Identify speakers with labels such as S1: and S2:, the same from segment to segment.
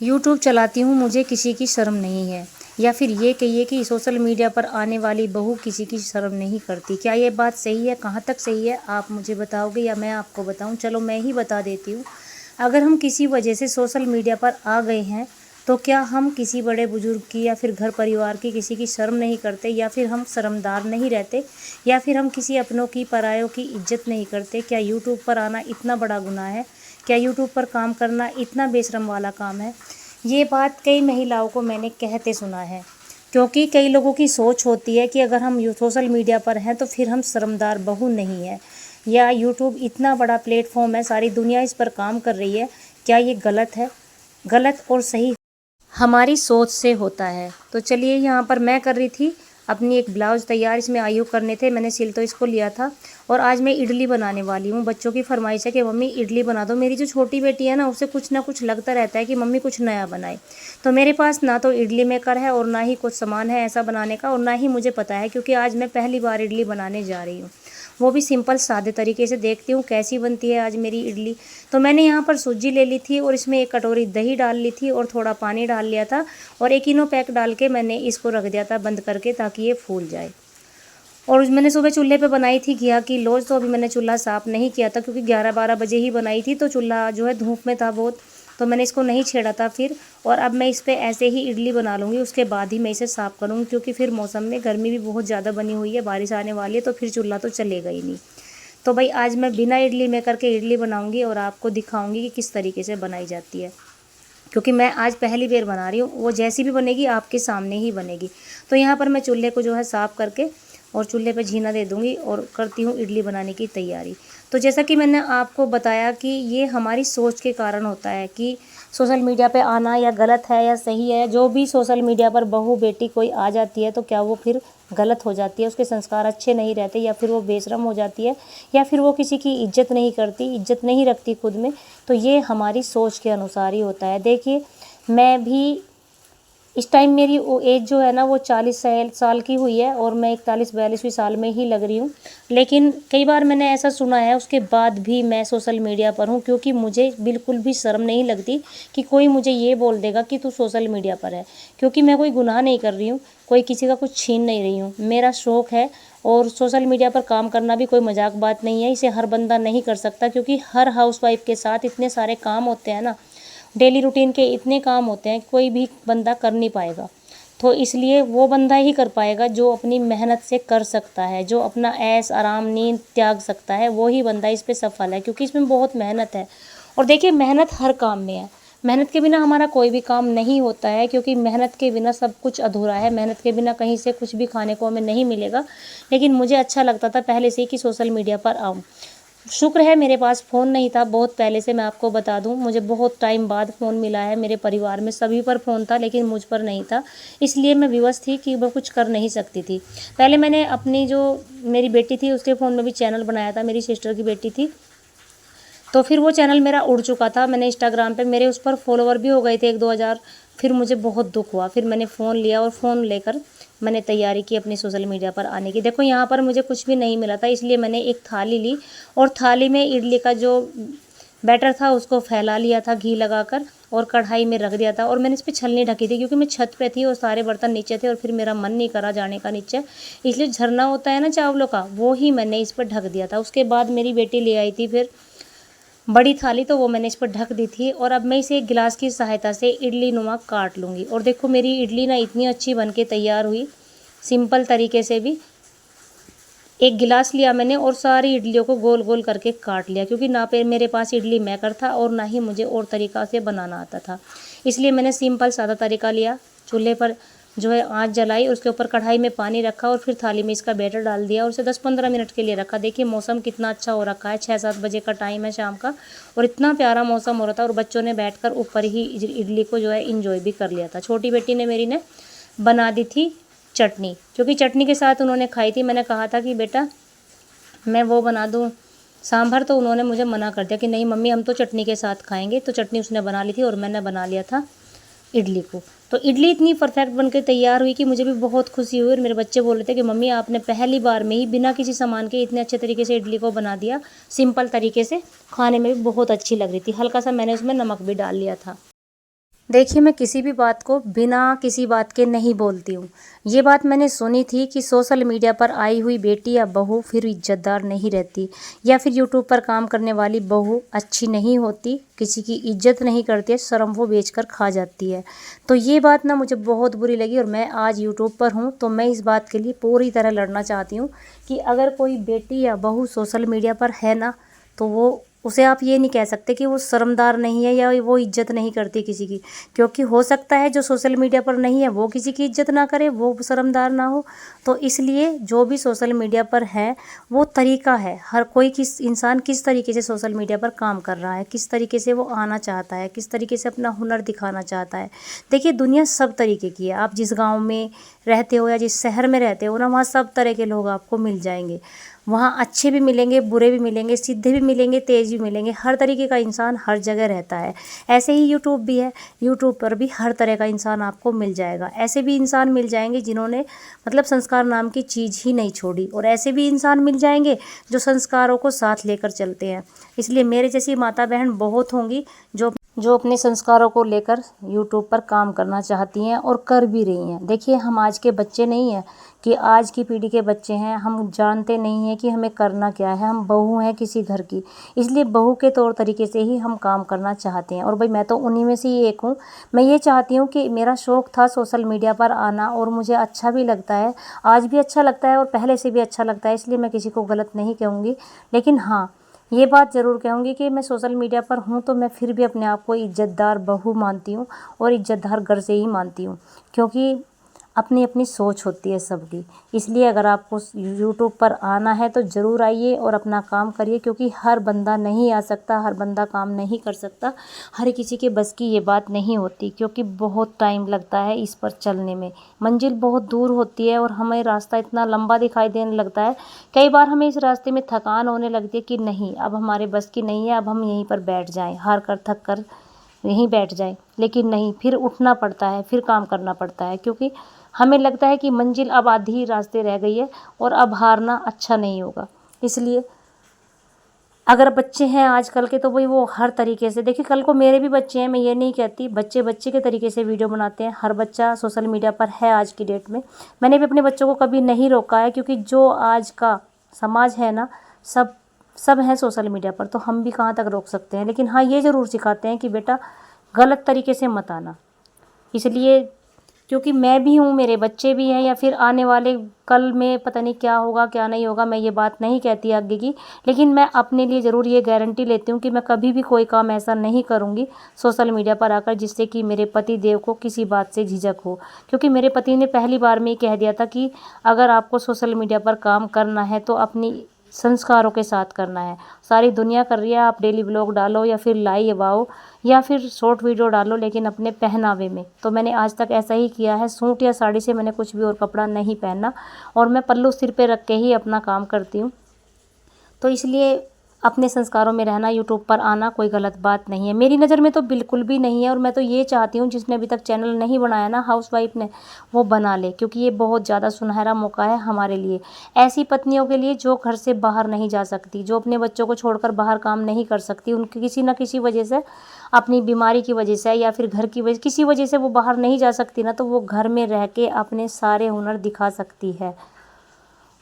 S1: YouTube चलाती हूँ, मुझे किसी की शर्म नहीं है। या फिर ये कहिए कि सोशल मीडिया पर आने वाली बहू किसी की शर्म नहीं करती। क्या ये बात सही है? कहाँ तक सही है आप मुझे बताओगे या मैं आपको बताऊँ? चलो मैं ही बता देती हूँ। अगर हम किसी वजह से सोशल मीडिया पर आ गए हैं तो क्या हम किसी बड़े बुजुर्ग की या फिर घर परिवार की किसी की शर्म नहीं करते, या फिर हम शर्मदार नहीं रहते, या फिर हम किसी अपनों की परायों की इज्जत नहीं करते? क्या यूट्यूब पर आना इतना बड़ा गुनाह है? क्या यूट्यूब पर काम करना इतना बेशर्म वाला काम है? ये बात कई महिलाओं को मैंने कहते सुना है, क्योंकि कई लोगों की सोच होती है कि अगर हम सोशल मीडिया पर हैं तो फिर हम शर्मदार बहू नहीं है, या यूट्यूब इतना बड़ा प्लेटफॉर्म है, सारी दुनिया इस पर काम कर रही है, क्या ये गलत है? गलत और सही हमारी सोच से होता है। तो चलिए, यहाँ पर मैं कर रही थी अपनी एक ब्लाउज़ तैयार, इसमें आयु करने थे, मैंने सिल तो इसको लिया था। और आज मैं इडली बनाने वाली हूँ। बच्चों की फरमाइश है कि मम्मी इडली बना दो। मेरी जो छोटी बेटी है ना, उसे कुछ ना कुछ लगता रहता है कि मम्मी कुछ नया बनाए। तो मेरे पास ना तो इडली मेकर है और ना ही कुछ सामान है ऐसा बनाने का, और ना ही मुझे पता है, क्योंकि आज मैं पहली बार इडली बनाने जा रही हूँ, वो भी सिंपल सादे तरीके से। देखती हूँ कैसी बनती है आज मेरी इडली। तो मैंने यहाँ पर सूजी ले ली थी और इसमें एक कटोरी दही डाल ली थी और थोड़ा पानी डाल लिया था, और एक इनो पैक डाल के मैंने इसको रख दिया था बंद करके, ताकि ये फूल जाए। और मैंने सुबह चूल्हे पे बनाई थी घिया की लोज, तो अभी मैंने चूल्हा साफ़ नहीं किया था, क्योंकि 11-12 बजे ही बनाई थी, तो चूल्हा जो है धूप में था बहुत, तो मैंने इसको नहीं छेड़ा था फिर। और अब मैं इस पे ऐसे ही इडली बना लूँगी, उसके बाद ही मैं इसे साफ़ करूँगी, क्योंकि फिर मौसम में गर्मी भी बहुत ज़्यादा बनी हुई है, बारिश आने वाली है, तो फिर चूल्हा तो चलेगा ही नहीं। तो भाई आज मैं बिना इडली मेकर के इडली बनाऊँगी और आपको दिखाऊँगी कि किस तरीके से बनाई जाती है, क्योंकि मैं आज पहली बार बना रही हूँ। वो जैसी भी बनेगी आपके सामने ही बनेगी। तो यहाँ पर मैं चूल्हे को जो है साफ़ करके और चूल्हे पे झीना दे दूँगी और करती हूँ इडली बनाने की तैयारी। तो जैसा कि मैंने आपको बताया कि ये हमारी सोच के कारण होता है कि सोशल मीडिया पे आना या गलत है या सही है। जो भी सोशल मीडिया पर बहू बेटी कोई आ जाती है तो क्या वो फिर गलत हो जाती है, उसके संस्कार अच्छे नहीं रहते, या फिर वो बेशरम हो जाती है, या फिर वो किसी की इज्जत नहीं करती, इज्जत नहीं रखती खुद में। तो ये हमारी सोच के अनुसार ही होता है। देखिए, मैं भी इस टाइम मेरी वो एज जो है ना वो 40 साल की हुई है, और मैं 41-42वीं साल में ही लग रही हूँ। लेकिन कई बार मैंने ऐसा सुना है, उसके बाद भी मैं सोशल मीडिया पर हूँ, क्योंकि मुझे बिल्कुल भी शर्म नहीं लगती कि कोई मुझे ये बोल देगा कि तू सोशल मीडिया पर है, क्योंकि मैं कोई गुनाह नहीं कर रही हूँ, कोई किसी का कुछ छीन नहीं रही हूँ, मेरा शौक़ है। और सोशल मीडिया पर काम करना भी कोई मजाक बात नहीं है, इसे हर बंदा नहीं कर सकता, क्योंकि हर हाउसवाइफ के साथ इतने सारे काम होते हैं ना, डेली रूटीन के इतने काम होते हैं, कोई भी बंदा कर नहीं पाएगा। तो इसलिए वो बंदा ही कर पाएगा जो अपनी मेहनत से कर सकता है, जो अपना ऐश आराम नींद त्याग सकता है, वो ही बंदा इस पे सफल है, क्योंकि इसमें बहुत मेहनत है। और देखिए, मेहनत हर काम में है, मेहनत के बिना हमारा कोई भी काम नहीं होता है, क्योंकि मेहनत के बिना सब कुछ अधूरा है, मेहनत के बिना कहीं से कुछ भी खाने को हमें नहीं मिलेगा। लेकिन मुझे अच्छा लगता था पहले से ही कि सोशल मीडिया पर आऊँ। शुक्र है मेरे पास फ़ोन नहीं था बहुत पहले से, मैं आपको बता दूं, मुझे बहुत टाइम बाद फ़ोन मिला है। मेरे परिवार में सभी पर फ़ोन था, लेकिन मुझ पर नहीं था, इसलिए मैं विवश थी कि मैं कुछ कर नहीं सकती थी। पहले मैंने अपनी जो मेरी बेटी थी उसके फ़ोन में भी चैनल बनाया था, मेरी सिस्टर की बेटी थी, तो फिर वो चैनल मेरा उड़ चुका था। मैंने इंस्टाग्राम पे, मेरे उस पर फॉलोवर भी हो गए थे 1-2 हज़ार। फिर मुझे बहुत दुख हुआ, फिर मैंने फ़ोन लिया और फ़ोन लेकर मैंने तैयारी की अपनी सोशल मीडिया पर आने की। देखो, यहाँ पर मुझे कुछ भी नहीं मिला था, इसलिए मैंने एक थाली ली और थाली में इडली का जो बैटर था उसको फैला लिया था घी लगाकर, और कढ़ाई में रख दिया था, और मैंने इस पर छलनी ढकी थी, क्योंकि मैं छत पे थी और सारे बर्तन नीचे थे, और फिर मेरा मन नहीं करा जाने का नीचे, इसलिए झरना होता है ना चावलों का, वो ही मैंने इस पर ढक दिया था। उसके बाद मेरी बेटी ले आई थी फिर बड़ी थाली, तो वो मैंने इस पर ढक दी थी, और अब मैं इसे एक गिलास की सहायता से इडली नुमा काट लूँगी। और देखो, मेरी इडली ना इतनी अच्छी बन के तैयार हुई, सिंपल तरीके से भी। एक गिलास लिया मैंने और सारी इडलियों को गोल गोल करके काट लिया, क्योंकि ना पे मेरे पास इडली मेकर था और ना ही मुझे और तरीक़ा से बनाना आता था, इसलिए मैंने सिंपल सादा तरीका लिया। चूल्हे पर जो है आँच जलाई, उसके ऊपर कढ़ाई में पानी रखा और फिर थाली में इसका बैटर डाल दिया और उसे 10-15 मिनट के लिए रखा। देखिए, मौसम कितना अच्छा हो रखा है, 6-7 बजे का टाइम है शाम का, और इतना प्यारा मौसम हो रहा था, और बच्चों ने बैठकर ऊपर ही इडली को जो है इंजॉय भी कर लिया था। छोटी बेटी ने मेरी ने बना दी थी चटनी, क्योंकि चटनी के साथ उन्होंने खाई थी। मैंने कहा था कि बेटा मैं वो बना दूँ सांभर, तो उन्होंने मुझे मना कर दिया कि नहीं मम्मी, हम तो चटनी के साथ खाएंगे। तो चटनी उसने बना ली थी और मैंने बना लिया था इडली को। तो इडली इतनी परफेक्ट बनकर तैयार हुई कि मुझे भी बहुत खुशी हुई, और मेरे बच्चे बोल रहे थे कि मम्मी, आपने पहली बार में ही बिना किसी सामान के इतने अच्छे तरीके से इडली को बना दिया, सिंपल तरीके से, खाने में भी बहुत अच्छी लग रही थी। हल्का सा मैंने उसमें नमक भी डाल लिया था। देखिए, मैं किसी भी बात को बिना किसी बात के नहीं बोलती हूँ। ये बात मैंने सुनी थी कि सोशल मीडिया पर आई हुई बेटी या बहू फिर इज़्ज़तदार नहीं रहती, या फिर यूट्यूब पर काम करने वाली बहू अच्छी नहीं होती, किसी की इज़्ज़त नहीं करती है, शर्म वो बेचकर खा जाती है। तो ये बात ना मुझे बहुत बुरी लगी, और मैं आज यूट्यूब पर हूँ तो मैं इस बात के लिए पूरी तरह लड़ना चाहती हूँ कि अगर कोई बेटी या बहू सोशल मीडिया पर है ना, तो वो उसे आप ये नहीं कह सकते कि वो शर्मदार नहीं है या वो इज़्ज़त नहीं करती किसी की। क्योंकि हो सकता है जो सोशल मीडिया पर नहीं है वो किसी की इज़्ज़त ना करे, वो शर्मदार ना हो। तो इसलिए जो भी सोशल मीडिया पर है वो तरीका है, हर कोई किस इंसान किस तरीके से सोशल मीडिया पर काम कर रहा है, किस तरीके से वो आना चाहता है, किस तरीके से अपना हुनर दिखाना चाहता है। देखिए, दुनिया सब तरीके की है। आप जिस गाँव में रहते हो या जिस शहर में रहते हो ना, वहाँ सब तरह के लोग आपको मिल जाएंगे। वहाँ अच्छे भी मिलेंगे, बुरे भी मिलेंगे, सीधे भी मिलेंगे, तेज़ भी मिलेंगे। हर तरीके का इंसान हर जगह रहता है। ऐसे ही यूट्यूब भी है, यूट्यूब पर भी हर तरह का इंसान आपको मिल जाएगा। ऐसे भी इंसान मिल जाएंगे जिन्होंने मतलब संस्कार नाम की चीज़ ही नहीं छोड़ी, और ऐसे भी इंसान मिल जाएंगे जो संस्कारों को साथ लेकर चलते हैं। इसलिए मेरे जैसी माता बहन बहुत होंगी जो अपने संस्कारों को लेकर यूट्यूब पर काम करना चाहती हैं और कर भी रही हैं। देखिए, हम आज के बच्चे नहीं हैं कि आज की पीढ़ी के बच्चे हैं, हम जानते नहीं हैं कि हमें करना क्या है। हम बहू हैं किसी घर की, इसलिए बहू के तौर तरीके से ही हम काम करना चाहते हैं। और भाई, मैं तो उन्हीं में से ही एक हूँ। मैं ये चाहती हूँ कि मेरा शौक़ था सोशल मीडिया पर आना, और मुझे अच्छा भी लगता है, आज भी अच्छा लगता है और पहले से भी अच्छा लगता है, इसलिए मैं किसी को गलत नहीं कहूँगी। लेकिन हाँ, ये बात ज़रूर कहूँगी कि मैं सोशल मीडिया पर हूँ तो मैं फिर भी अपने आप को इज़्ज़तदार बहू मानती हूँ और इज़्ज़तदार घर से ही मानती हूँ, क्योंकि अपनी अपनी सोच होती है सबकी। इसलिए अगर आपको यूट्यूब पर आना है तो ज़रूर आइए और अपना काम करिए, क्योंकि हर बंदा नहीं आ सकता, हर बंदा काम नहीं कर सकता, हर किसी के बस की ये बात नहीं होती, क्योंकि बहुत टाइम लगता है इस पर चलने में। मंजिल बहुत दूर होती है और हमें रास्ता इतना लंबा दिखाई देने लगता है। कई बार हमें इस रास्ते में थकान होने लगती है कि नहीं, अब हमारे बस की नहीं है, अब हम यहीं पर बैठ जाएं, हार कर थक कर यहीं बैठ जाएं। लेकिन नहीं, फिर उठना पड़ता है, फिर काम करना पड़ता है, क्योंकि हमें लगता है कि मंजिल अब आधी ही रास्ते रह गई है और अब हारना अच्छा नहीं होगा। इसलिए अगर बच्चे हैं आजकल के, तो भाई वो हर तरीके से, देखिए कल को मेरे भी बच्चे हैं, मैं ये नहीं कहती, बच्चे बच्चे के तरीके से वीडियो बनाते हैं। हर बच्चा सोशल मीडिया पर है आज की डेट में। मैंने भी अपने बच्चों को कभी नहीं रोका है, क्योंकि जो आज का समाज है ना, सब हैं सोशल मीडिया पर, तो हम भी कहाँ तक रोक सकते हैं। लेकिन हाँ, ये ज़रूर सिखाते हैं कि बेटा गलत तरीके से मत आना। इसलिए क्योंकि मैं भी हूँ, मेरे बच्चे भी हैं, या फिर आने वाले कल में पता नहीं क्या होगा क्या नहीं होगा, मैं ये बात नहीं कहती आगे की। लेकिन मैं अपने लिए ज़रूर ये गारंटी लेती हूँ कि मैं कभी भी कोई काम ऐसा नहीं करूँगी सोशल मीडिया पर आकर जिससे कि मेरे पति देव को किसी बात से झिझक हो। क्योंकि मेरे पति ने पहली बार में ही कह दिया था कि अगर आपको सोशल मीडिया पर काम करना है तो अपनी संस्कारों के साथ करना है। सारी दुनिया कर रही है, आप डेली व्लॉग डालो या फिर लाइव आओ या फिर शॉर्ट वीडियो डालो, लेकिन अपने पहनावे में। तो मैंने आज तक ऐसा ही किया है, सूट या साड़ी से मैंने कुछ भी और कपड़ा नहीं पहना, और मैं पल्लू सिर पे रख के ही अपना काम करती हूँ। तो इसलिए अपने संस्कारों में रहना, यूट्यूब पर आना कोई गलत बात नहीं है, मेरी नज़र में तो बिल्कुल भी नहीं है। और मैं तो ये चाहती हूँ जिसने अभी तक चैनल नहीं बनाया ना, हाउसवाइफ ने, वो बना ले, क्योंकि ये बहुत ज़्यादा सुनहरा मौका है हमारे लिए, ऐसी पत्नियों के लिए जो घर से बाहर नहीं जा सकती, जो अपने बच्चों को छोड़कर बाहर काम नहीं कर सकती। उनकी किसी न किसी वजह से, अपनी बीमारी की वजह से या फिर घर की वजह, किसी वजह से वो बाहर नहीं जा सकती ना, तो वो घर में रह के अपने सारे हुनर दिखा सकती है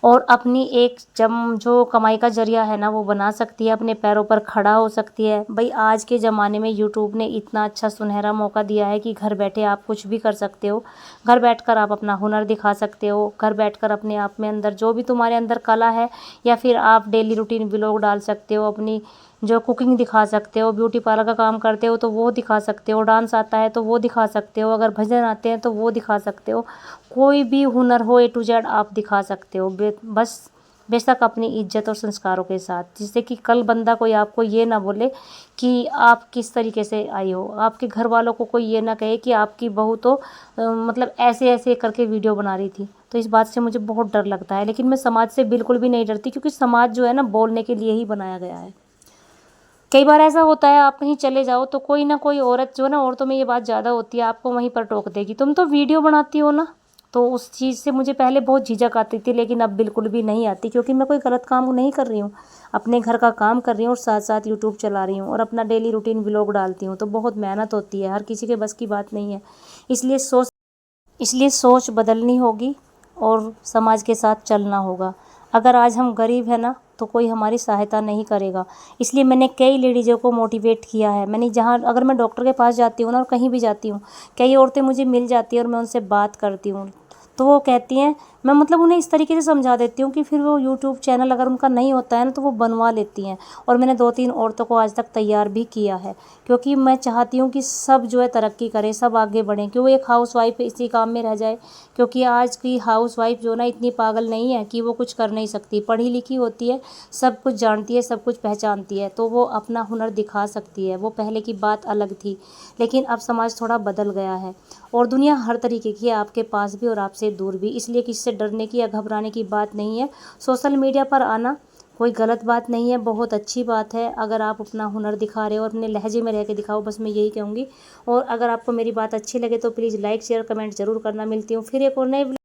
S1: और अपनी एक जो कमाई का ज़रिया है ना, वो बना सकती है, अपने पैरों पर खड़ा हो सकती है। भाई, आज के ज़माने में यूट्यूब ने इतना अच्छा सुनहरा मौका दिया है कि घर बैठे आप कुछ भी कर सकते हो। घर बैठकर आप अपना हुनर दिखा सकते हो, घर बैठकर अपने आप में अंदर जो भी तुम्हारे अंदर कला है, या फिर आप डेली रूटीन व्लॉग डाल सकते हो, अपनी जो कुकिंग दिखा सकते हो, ब्यूटी पार्लर का काम करते हो तो वो दिखा सकते हो, डांस आता है तो वो दिखा सकते हो, अगर भजन आते हैं तो वो दिखा सकते हो। कोई भी हुनर हो A to Z आप दिखा सकते हो, बस बेशक अपनी इज्जत और संस्कारों के साथ, जिससे कि कल बंदा कोई आपको ये ना बोले कि आप किस तरीके से आई हो, आपके घर वालों को कोई ये ना कहे कि आपकी बहू तो मतलब ऐसे ऐसे करके वीडियो बना रही थी। तो इस बात से मुझे बहुत डर लगता है, लेकिन मैं समाज से बिल्कुल भी नहीं डरती, क्योंकि समाज जो है ना, बोलने के लिए ही बनाया गया है। कई बार ऐसा होता है, आप कहीं चले जाओ तो कोई ना कोई औरत जो है ना, औरतों में ये बात ज़्यादा होती है, आपको वहीं पर टोक देगी, तुम तो वीडियो बनाती हो ना, तो उस चीज़ से मुझे पहले बहुत झिझक आती थी, लेकिन अब बिल्कुल भी नहीं आती, क्योंकि मैं कोई गलत काम नहीं कर रही हूँ। अपने घर का काम कर रही हूँ और साथ साथ यूट्यूब चला रही हूँ और अपना डेली रूटीन व्लॉग डालती हूँ। तो बहुत मेहनत होती है, हर किसी के बस की बात नहीं है। इसलिए सोच बदलनी होगी और समाज के साथ चलना होगा। अगर आज हम गरीब हैं ना, तो कोई हमारी सहायता नहीं करेगा। इसलिए मैंने कई लेडीज़ों को मोटिवेट किया है। मैंने जहाँ अगर मैं डॉक्टर के पास जाती हूँ ना और कहीं भी जाती हूँ, कई औरतें मुझे मिल जाती हैं और मैं उनसे बात करती हूँ, तो वो कहती हैं, मैं मतलब उन्हें इस तरीके से समझा देती हूँ कि फिर वो यूट्यूब चैनल अगर उनका नहीं होता है ना, तो वो बनवा लेती हैं। और मैंने 2-3 औरतों को आज तक तैयार भी किया है, क्योंकि मैं चाहती हूँ कि सब जो है तरक्की करें, सब आगे बढ़ें। क्यों एक हाउसवाइफ इसी काम में रह जाए? क्योंकि आज की हाउसवाइफ जो ना इतनी पागल नहीं है कि वो कुछ कर नहीं सकती, पढ़ी लिखी होती है, सब कुछ जानती है, सब कुछ पहचानती है, तो वो अपना हुनर दिखा सकती है। वो पहले की बात अलग थी, लेकिन अब समाज थोड़ा बदल गया है और दुनिया हर तरीके की है, आपके पास भी और आपसे दूर भी। इसलिए किसी से डरने की या घबराने की बात नहीं है। सोशल मीडिया पर आना कोई गलत बात नहीं है, बहुत अच्छी बात है। अगर आप अपना हुनर दिखा रहे हो और अपने लहजे में रह के दिखाओ, बस मैं यही कहूँगी। और अगर आपको मेरी बात अच्छी लगे तो प्लीज़ लाइक शेयर कमेंट ज़रूर करना। मिलती हूँ फिर एक और नए